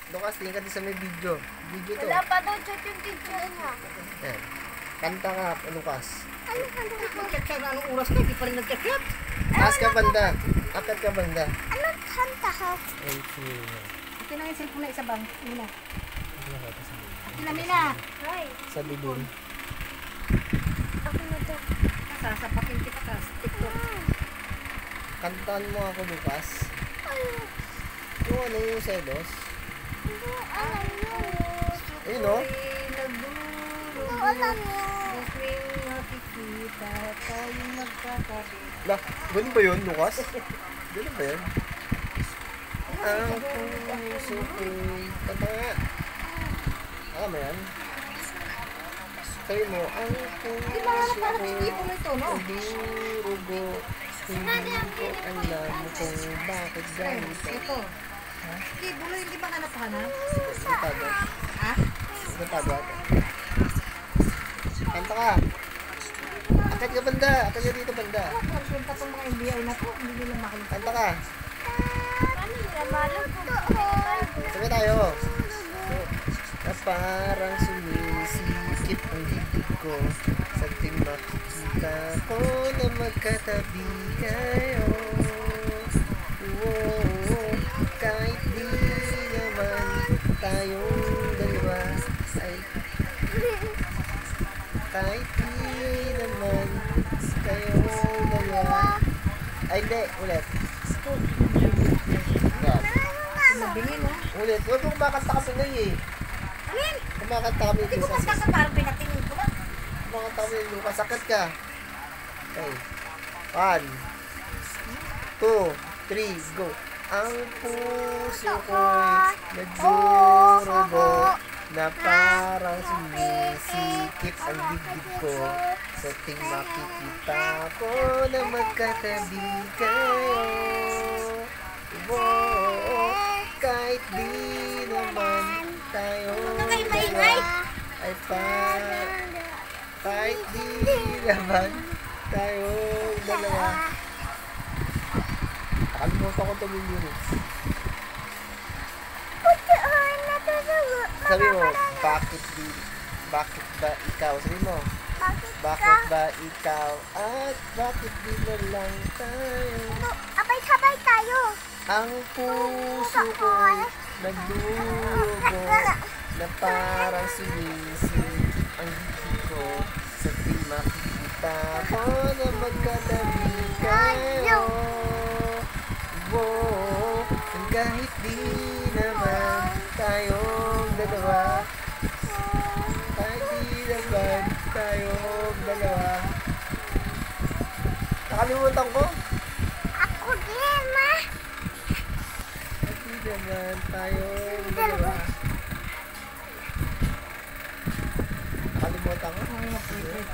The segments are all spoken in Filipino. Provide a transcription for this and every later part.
Lucas, tingin ka din sa may video. Video to. Wala pa daw chat yung teacher niya. Yan. Kanta ka, Lucas. Ano kanta ko? Mag-chat na anong oras ka, hindi pa rin nag-chat. Taas ka banda. Akat ka banda. Ano kanta ko? Ay, sige. Akin na yung cellphone na isa bang? Mina. Akin na, Mina. Hi. Sa bibig. Ako na to. Sasapakin kita ka. TikTok. Kantaan mo ako, Lucas. Ano? Yung ano yung selos? Hindi alam yun. Ayun, no? Hindi alam yun. Nakikita tayo magkatabi. Lah, ganun ba yun, Lucas? Ganun ba yun? Ang puso ko'y kanta nga. Alam mo yan? Sabi mo, ang Di ba nga puso parang ko'y hindi po ito, no? durugo. Hindi ko alam kung bakit ganito. Ito. Hindi, bulo hindi ba hanap-hanap? Nagtago. Ha? Nagtago ako. Kanta ka. Akit ka banda. Akit ka dito banda. Version pa itong mga NBI na to. Hindi nila makita. Kanta ka. Paano nila malam kung Sabi tayo. Na parang sumisikip ang dibdib ko sa ting makikita ko na magkatabi kayo. Wow, kahit di naman tayong dalawa ay kahit di naman tayong dalawa ay hindi, ulit. Yan. Mabingin, no? Ulit, huwag mo kumakanta ka Pinoy eh. Alin? Kumakanta kami Hindi ko Lucas. kanta ka parang pinatingin ko lang. Kumakanta kami Lucas. Sakit ka. Okay. 1, 2, 3, go. Ang puso ko'y nagdurugo na parang sumisikip ang dibdib ko sa ting makikita ko na magkatabi kayo. Wow, kahit di naman tayo dalawa ay kahit di naman tayo dalawa. Nakalimutan ko itong lyrics. Sabi mo, bakit ba ikaw? Sabi mo, bakit ba ikaw? At bakit di na lang tayo? Abay-sabay tayo. Ang puso ko'y nagdurugo na parang sumisikip ang dibdib ko sa ting makikita ko na magkatabi kayo. Wow, kahit di naman tayong dalawa, kahit di naman tayong dalawa. Nakalimutan ko. Ako din, ma. Hindi naman tayong dalawa. Nakalimutan ko. Ay, napipid.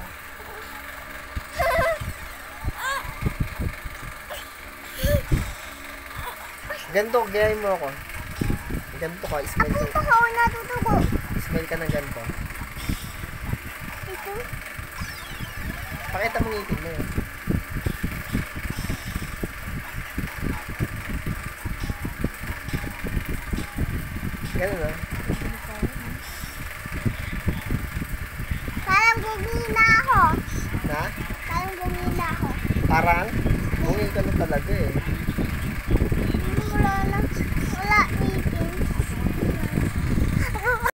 Ganito, gayahin mo ako. Ganito ka, smile ka. Ako natutugo. Smile ka ng ganito. Ito. Pakita mo ngipin mo yun. Ganun na. Parang gumina ako. Na? Parang gumina ako. Parang? Bungil ka na talaga eh. Wala lang.